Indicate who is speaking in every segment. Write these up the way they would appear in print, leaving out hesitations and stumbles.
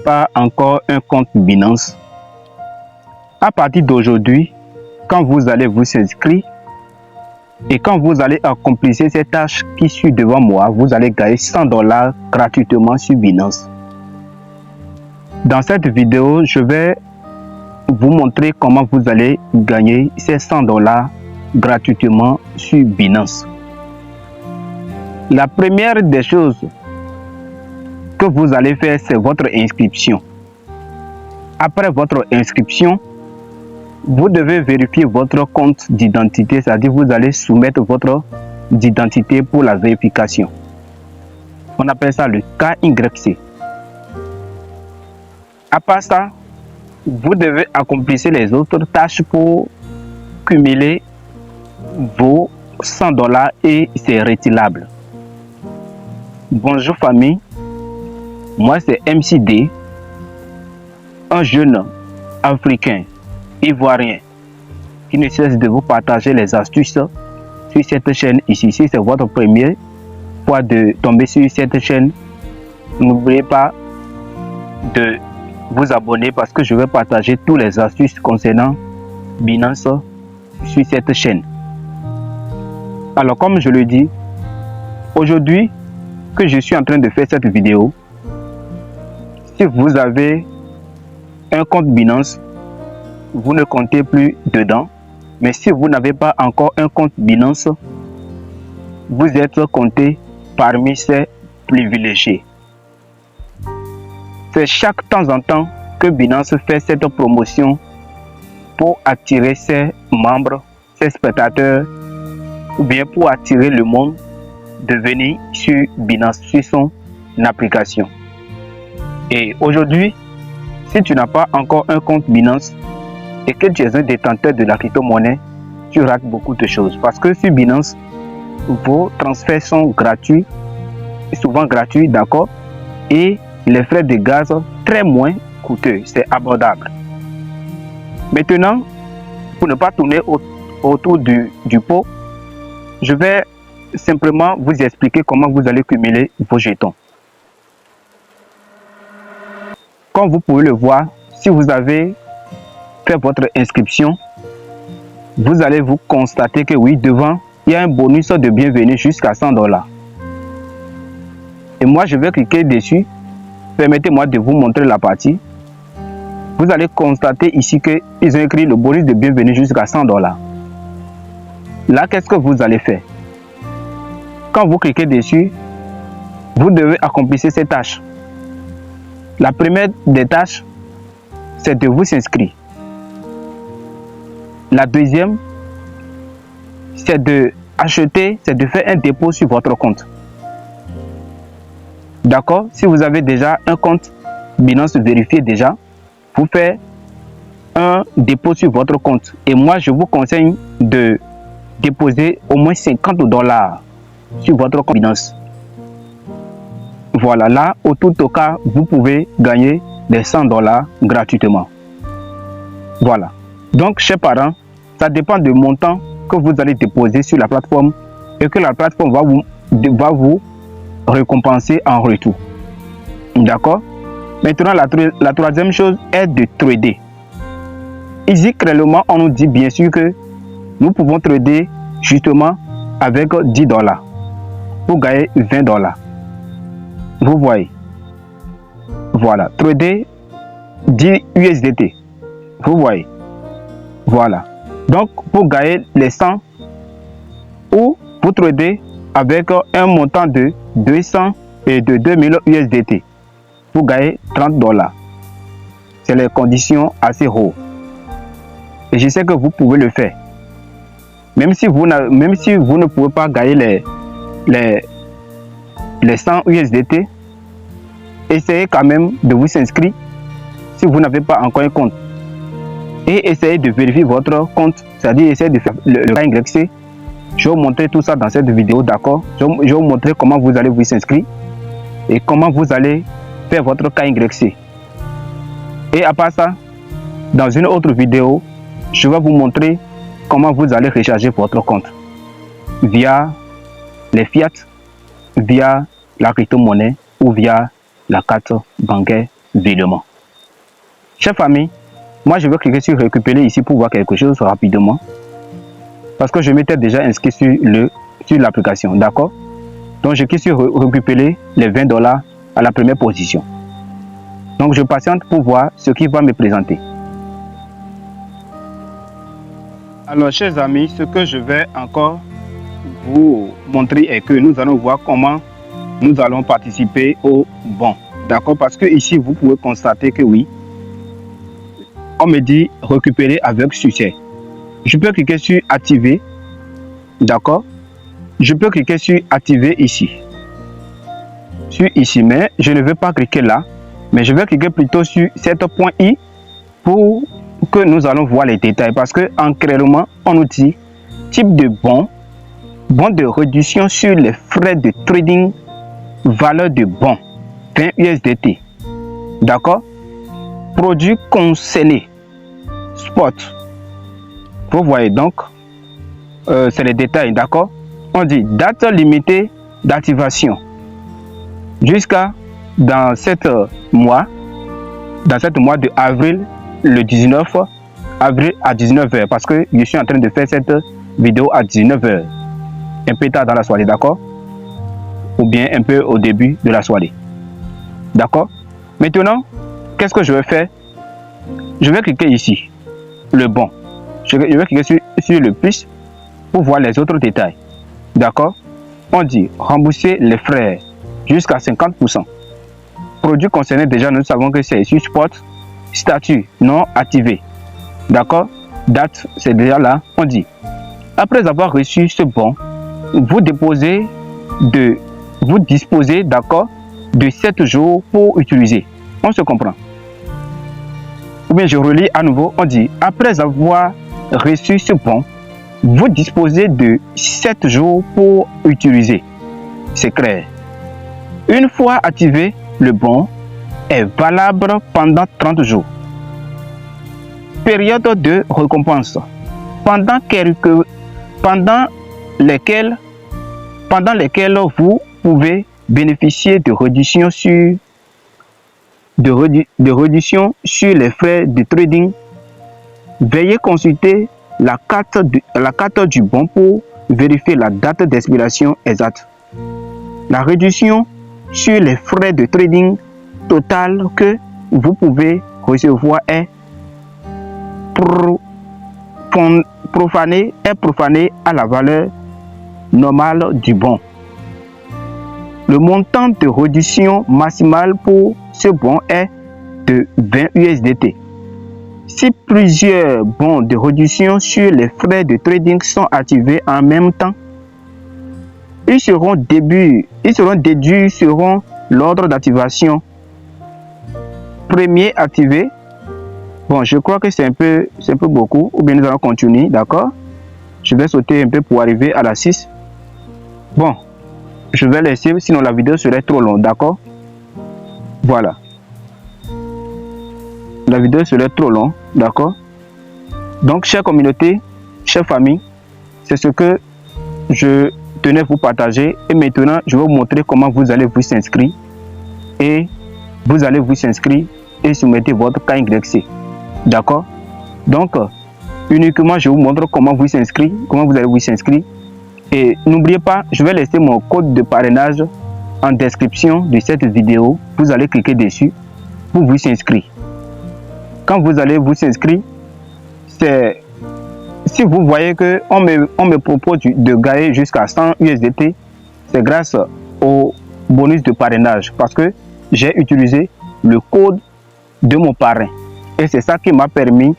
Speaker 1: pas encore un compte Binance, à partir d'aujourd'hui, quand vous allez vous inscrire et quand vous allez accomplir cette tâche qui suit devant moi, vous allez gagner $100 gratuitement sur Binance. Dans cette vidéo, je vais vous montrer comment vous allez gagner ces $100 gratuitement sur Binance. La première des choses que vous allez faire, c'est votre inscription. Après votre inscription, vous devez vérifier votre compte d'identité, c'est-à-dire vous allez soumettre votre identité pour la vérification. On appelle ça le KYC. À part ça, vous devez accomplir les autres tâches pour cumuler vos $100 et c'est retirable. Bonjour famille, moi c'est MCD, un jeune africain ivoirien qui ne cesse de vous partager les astuces sur cette chaîne ici. Si c'est votre première fois de tomber sur cette chaîne, n'oubliez pas de vous abonner parce que je vais partager toutes les astuces concernant Binance sur cette chaîne. Alors comme je le dis, aujourd'hui que je suis en train de faire cette vidéo, si vous avez un compte Binance, vous ne comptez plus dedans. Mais si vous n'avez pas encore un compte Binance, vous êtes compté parmi ces privilégiés. C'est chaque temps en temps que Binance fait cette promotion pour attirer ses membres, ses spectateurs, ou bien pour attirer le monde de venir sur Binance, sur son application. Et aujourd'hui, si tu n'as pas encore un compte Binance et que tu es un détenteur de la crypto-monnaie, tu rates beaucoup de choses. Parce que sur Binance, vos transferts sont gratuits, souvent gratuits, d'accord, et les frais de gaz très moins coûteux, c'est abordable. Maintenant, pour ne pas tourner autour du pot, je vais simplement vous expliquer comment vous allez cumuler vos jetons. Comme vous pouvez le voir, si vous avez fait votre inscription, vous allez vous constater que oui, devant, il y a un bonus de bienvenue jusqu'à $100. Et moi, je vais cliquer dessus. Permettez-moi de vous montrer la partie. Vous allez constater ici qu'ils ont écrit le bonus de bienvenue jusqu'à $100. Là, qu'est-ce que vous allez faire? Quand vous cliquez dessus, vous devez accomplir ces tâches. La première des tâches, c'est de vous inscrire. La deuxième, c'est de acheter, c'est de faire un dépôt sur votre compte. D'accord? Si vous avez déjà un compte Binance vérifié déjà, vous faites un dépôt sur votre compte. Et moi, je vous conseille de déposer au moins $50 sur votre compte Binance. Voilà, là, au tout cas, vous pouvez gagner des $100 gratuitement. Voilà. Donc, chers parents, ça dépend du montant que vous allez déposer sur la plateforme et que la plateforme va vous récompenser en retour. D'accord? Maintenant, la troisième chose est de trader. Ici, clairement, on nous dit bien sûr que nous pouvons trader justement avec $10 pour gagner $20. Vous voyez? Voilà. Trader 10 USDT. Vous voyez? Voilà. Donc, pour gagner les 100 ou vous tradez avec un montant de 200 et de 2000 USDT. Vous gagnez $30. C'est les conditions assez hautes. Et je sais que vous pouvez le faire. Même si vous ne pouvez pas gagner les 100 USDT, essayez quand même de vous inscrire si vous n'avez pas encore un compte. Et essayez de vérifier votre compte, c'est-à-dire essayez de faire le KYC. Je vais vous montrer tout ça dans cette vidéo, d'accord? Je vais vous montrer comment vous allez vous inscrire et comment vous allez faire votre KYC. Et à part ça, dans une autre vidéo, je vais vous montrer comment vous allez recharger votre compte via les fiat, via la crypto-monnaie ou via la carte bancaire virement. Chers amis, moi je vais cliquer sur récupérer ici pour voir quelque chose rapidement. Parce que je m'étais déjà inscrit sur l'application, d'accord? Donc je clique sur récupérer les $20 à la première position. Donc je patiente pour voir ce qui va me présenter. Alors chers amis, ce que je vais encore vous montrer est que nous allons voir comment nous allons participer au bon. D'accord? Parce que ici vous pouvez constater que oui, on me dit récupérer avec succès. Je peux cliquer sur activer. D'accord? Je peux cliquer sur activer ici. Sur ici, mais je ne veux pas cliquer là. Mais je vais cliquer plutôt sur cet point I pour que nous allons voir les détails. Parce que anciennement, on nous dit type de bon de réduction sur les frais de trading, valeur de bon, 20 USDT. D'accord? Produit concerné, spot. Vous voyez donc, c'est les détails, d'accord? On dit date limitée d'activation jusqu'à dans cette mois de avril, le 19 avril à 19h, parce que je suis en train de faire cette vidéo à 19h, un peu tard dans la soirée, d'accord? Ou bien un peu au début de la soirée, d'accord? Maintenant, qu'est-ce que je vais faire? Je vais cliquer ici, le bon. Je vais cliquer sur le plus pour voir les autres détails. D'accord? On dit rembourser les frais jusqu'à 50%. Produit concerné, déjà nous savons que c'est sur spot. Statut non activé. D'accord? Date, c'est déjà là. On dit après avoir reçu ce bon, vous disposez d'accord de 7 jours pour utiliser. On se comprend? Ou bien je relis à nouveau. On dit après avoir reçu ce bon, vous disposez de 7 jours pour utiliser. C'est clair. Une fois activé, le bon est valable pendant 30 jours. Période de récompense. Pendant lesquelles vous pouvez bénéficier de réductions sur les frais de trading. Veuillez consulter la carte du bon pour vérifier la date d'expiration exacte. La réduction sur les frais de trading total que vous pouvez recevoir est profanée à la valeur normale du bon. Le montant de réduction maximale pour ce bon est de 20 USDT. Si plusieurs bons de réduction sur les frais de trading sont activés en même temps, ils seront déduits selon l'ordre d'activation. Premier activé. Bon, je crois que c'est un peu beaucoup. Ou bien nous allons continuer, d'accord? Je vais sauter un peu pour arriver à la 6. Bon, je vais laisser, sinon la vidéo serait trop longue, d'accord? Voilà. La vidéo serait trop longue, d'accord? Donc, chère communauté, chère famille, c'est ce que je tenais à vous partager. Et maintenant, je vais vous montrer comment vous allez vous inscrire. Et vous allez vous inscrire et soumettez votre KYC. D'accord? Donc, uniquement, je vous montre comment vous inscrire, comment vous allez vous inscrire. Et n'oubliez pas, je vais laisser mon code de parrainage en description de cette vidéo. Vous allez cliquer dessus pour vous inscrire. Quand vous allez vous inscrire, c'est si vous voyez que on me propose de gagner jusqu'à 100 USDT, c'est grâce au bonus de parrainage parce que j'ai utilisé le code de mon parrain. Et c'est ça qui m'a permis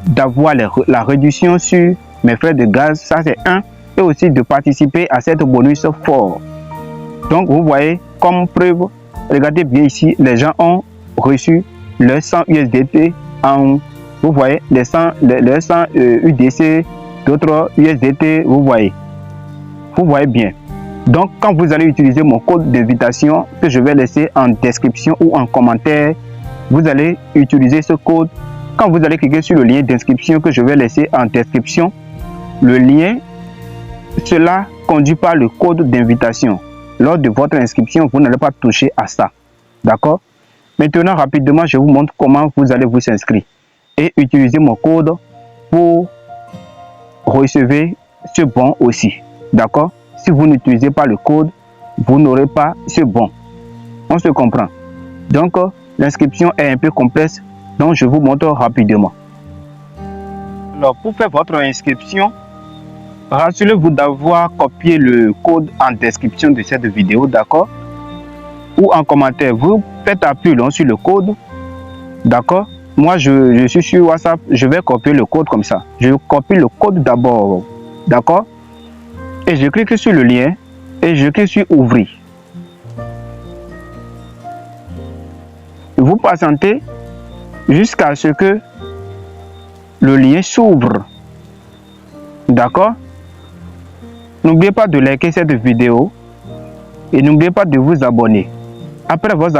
Speaker 1: d'avoir la réduction sur mes frais de gaz. Ça, c'est un. Et aussi de participer à cette bonus fort. Donc, vous voyez, comme preuve, regardez bien ici, les gens ont reçu leurs 100 USDT en, vous voyez, les 100 UDC, d'autres USDT, vous voyez bien. Donc, quand vous allez utiliser mon code d'invitation que je vais laisser en description ou en commentaire, vous allez utiliser ce code. Quand vous allez cliquer sur le lien d'inscription que je vais laisser en description, le lien, cela conduit par le code d'invitation. Lors de votre inscription, vous n'allez pas toucher à ça. D'accord? Maintenant, rapidement, je vous montre comment vous allez vous inscrire et utiliser mon code pour recevoir ce bon aussi. D'accord? Si vous n'utilisez pas le code, vous n'aurez pas ce bon. On se comprend. Donc, l'inscription est un peu complexe, donc je vous montre rapidement. Alors, pour faire votre inscription, rassurez-vous d'avoir copié le code en description de cette vidéo, d'accord? Ou en commentaire, vous faites appui sur le code, d'accord? Moi, je suis sur WhatsApp, je vais copier le code comme ça. Je copie le code d'abord, d'accord? Et je clique sur le lien et je clique sur ouvrir. Vous patientez jusqu'à ce que le lien s'ouvre. D'accord? N'oubliez pas de liker cette vidéo et n'oubliez pas de vous abonner. Après votre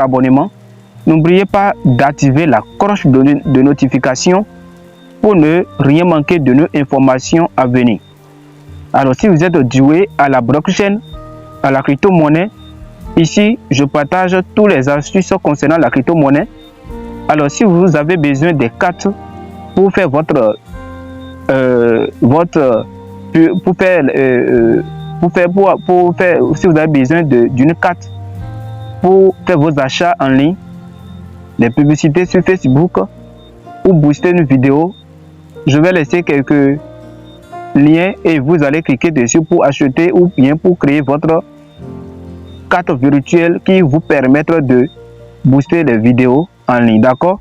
Speaker 1: abonnement, n'oubliez pas d'activer la cloche de notification pour ne rien manquer de nos informations à venir. Alors, si vous êtes doué à la blockchain, à la crypto-monnaie, ici, je partage tous les astuces concernant la crypto-monnaie. Alors, si vous avez besoin des cartes pour faire si vous avez besoin d'une carte pour faire vos achats en ligne, des publicités sur Facebook ou booster une vidéo, je vais laisser quelques liens et vous allez cliquer dessus pour acheter ou bien pour créer votre carte virtuelle qui vous permettra de booster les vidéos en ligne, d'accord?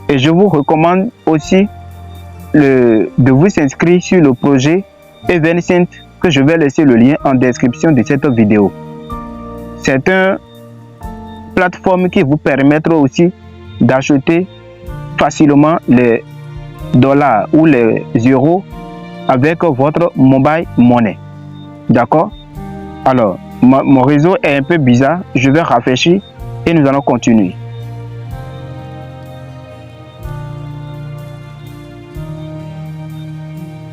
Speaker 1: Et je vous recommande aussi de vous inscrire sur le projet Evanescent que je vais laisser le lien en description de cette vidéo. C'est une plateforme qui vous permettra aussi d'acheter facilement les dollars ou les euros avec votre mobile money. D'accord? Alors, mon réseau est un peu bizarre. Je vais rafraîchir et nous allons continuer.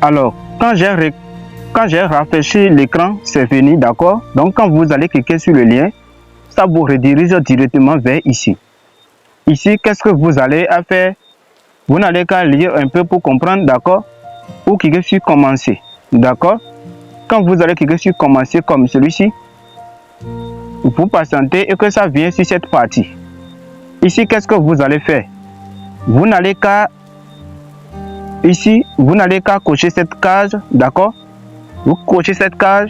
Speaker 1: Alors, quand j'ai rafraîchi l'écran, c'est fini, d'accord? Donc, quand vous allez cliquer sur le lien, ça vous redirige directement vers ici. Ici, qu'est-ce que vous allez faire? Vous n'allez qu'à lire un peu pour comprendre, d'accord? Ou cliquer sur commencer, d'accord? Quand vous allez cliquer sur commencer comme celui-ci, vous patientez et que ça vient sur cette partie. Ici, qu'est-ce que vous allez faire? Vous n'allez qu'à cocher cette case, d'accord? Vous cochez cette case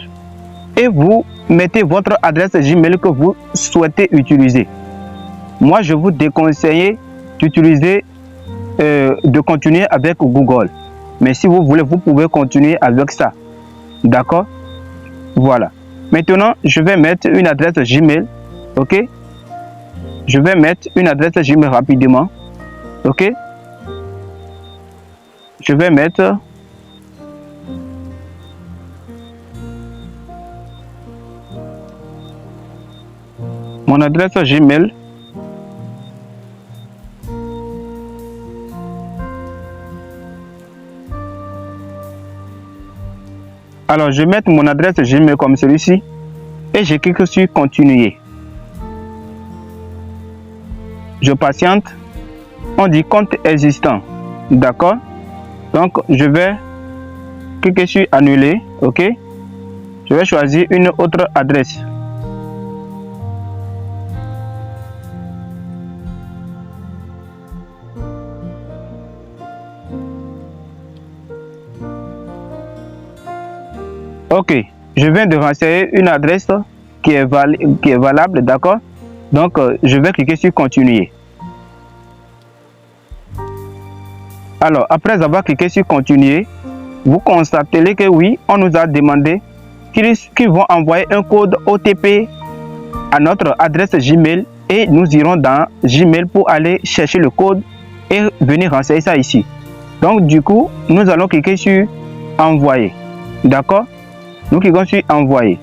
Speaker 1: et vous mettez votre adresse Gmail que vous souhaitez utiliser. Moi, je vous déconseille d'utiliser, de continuer avec Google. Mais si vous voulez, vous pouvez continuer avec ça. D'accord? Voilà. Maintenant, je vais mettre une adresse Gmail. Ok? Je vais mettre une adresse Gmail rapidement. Ok? Je vais mettre mon adresse Gmail. Alors, je vais mettre mon adresse Gmail comme celui-ci et je clique sur continuer. Je patiente. On dit compte existant. D'accord? Donc, je vais cliquer sur annuler. Ok? Je vais choisir une autre adresse. Ok, je viens de renseigner une adresse qui est valable, d'accord? Donc, je vais cliquer sur continuer. Alors, après avoir cliqué sur continuer, vous constatez que oui, on nous a demandé qu'ils vont envoyer un code OTP à notre adresse Gmail et nous irons dans Gmail pour aller chercher le code et venir renseigner ça ici. Donc, du coup, nous allons cliquer sur envoyer. D'accord? Nous cliquons sur envoyer.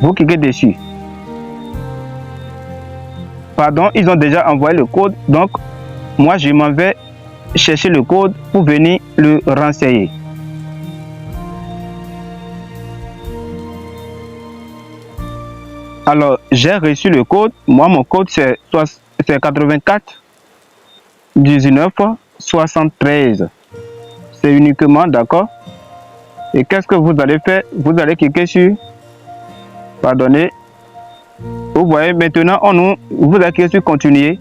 Speaker 1: Vous cliquez dessus. Pardon, ils ont déjà envoyé le code. Donc, moi, je m'en vais chercher le code pour venir le renseigner. Alors, j'ai reçu le code. Moi, mon code, c'est 84 19 73. C'est uniquement, d'accord? Et qu'est-ce que vous allez faire? Vous allez cliquer sur... Pardonnez. Vous voyez, maintenant, vous allez cliquer sur continuer.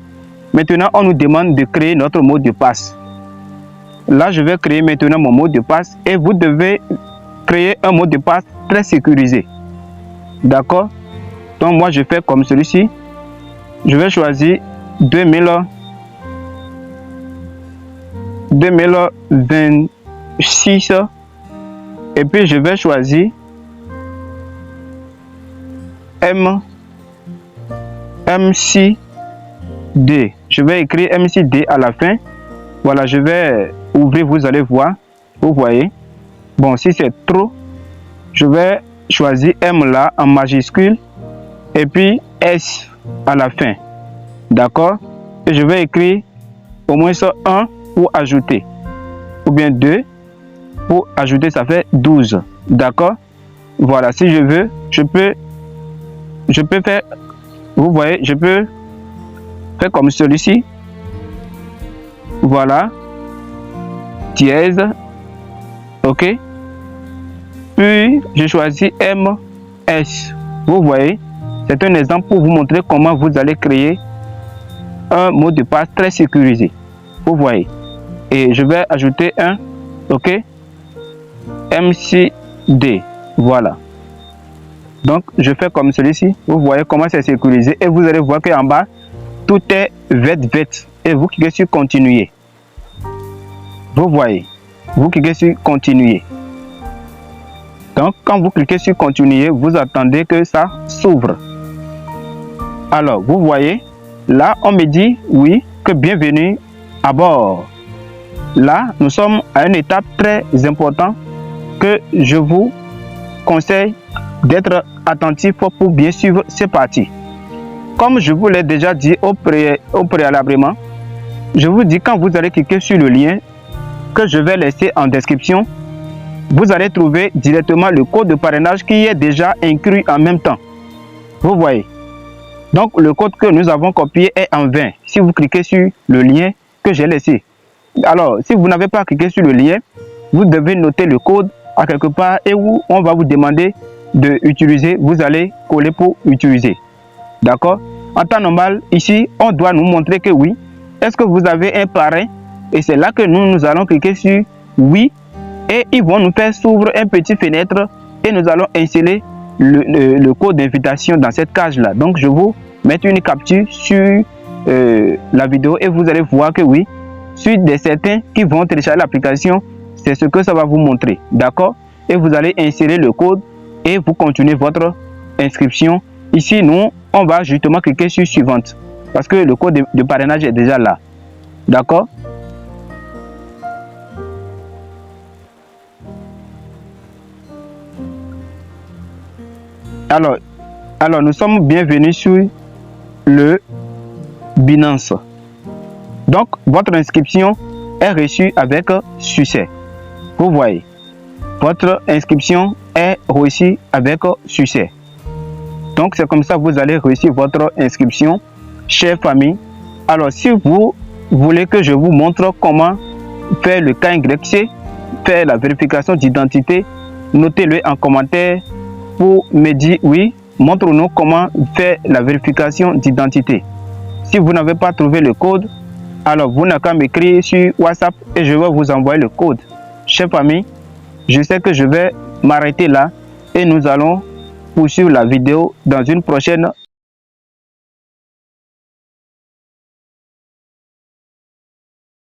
Speaker 1: Maintenant, on nous demande de créer notre mot de passe. Là, je vais créer maintenant mon mot de passe et vous devez créer un mot de passe très sécurisé. D'accord? Donc, moi, je fais comme celui-ci. Je vais choisir 2026 et puis je vais choisir MCD. Je vais écrire MCD à la fin. Voilà, je vais ouvrir, vous allez voir. Vous voyez. Bon, si c'est trop, je vais choisir M là en majuscule et puis S à la fin. D'accord? Et je vais écrire au moins ça 1 pour ajouter. Ou bien 2 pour ajouter, ça fait 12. D'accord? Voilà, si je veux, je peux faire, vous voyez, je peux faire comme celui-ci. Voilà. Dièse. Ok. Puis, je choisis MS. Vous voyez, c'est un exemple pour vous montrer comment vous allez créer un mot de passe très sécurisé. Vous voyez. Et je vais ajouter un. Ok. MCD. Voilà. Donc, je fais comme celui-ci. Vous voyez comment c'est sécurisé. Et vous allez voir qu'en bas, tout est vert. Et vous cliquez sur continuer. Vous voyez. Vous cliquez sur continuer. Donc, quand vous cliquez sur continuer, vous attendez que ça s'ouvre. Alors, vous voyez, là, on me dit, oui, que bienvenue à bord. Là, nous sommes à une étape très importante que je vous conseille d'être attentif pour bien suivre ces parties. Comme je vous l'ai déjà dit préalablement, je vous dis quand vous allez cliquer sur le lien que je vais laisser en description, vous allez trouver directement le code de parrainage qui est déjà inclus en même temps. Vous voyez. Donc, le code que nous avons copié est en vain si vous cliquez sur le lien que j'ai laissé. Alors, si vous n'avez pas cliqué sur le lien, vous devez noter le code à quelque part et où on va vous demander de utiliser. Vous allez coller pour utiliser. D'accord? En temps normal, ici, on doit nous montrer que oui. Est-ce que vous avez un parrain? Et c'est là que nous allons cliquer sur oui. Et ils vont nous faire s'ouvrir une petite fenêtre et nous allons insérer le code d'invitation dans cette case-là. Donc, je vous mets une capture sur la vidéo et vous allez voir que oui, sur certains qui vont télécharger l'application, c'est ce que ça va vous montrer. D'accord? Et vous allez insérer le code et vous continuez votre inscription. Ici, nous, on va justement cliquer sur suivante parce que le code de parrainage est déjà là. D'accord? Alors, nous sommes bienvenus sur le Binance. Donc, votre inscription est reçue avec succès. Vous voyez, votre inscription est reçue avec succès. Donc, c'est comme ça que vous allez réussir votre inscription, chère famille. Alors, si vous voulez que je vous montre comment faire le KYC, faire la vérification d'identité, notez-le en commentaire pour me dire oui, montre-nous comment faire la vérification d'identité. Si vous n'avez pas trouvé le code, alors vous n'avez qu'à m'écrire sur WhatsApp et je vais vous envoyer le code. Chers famille, je sais que je vais m'arrêter là et nous allons poursuivre la vidéo dans une prochaine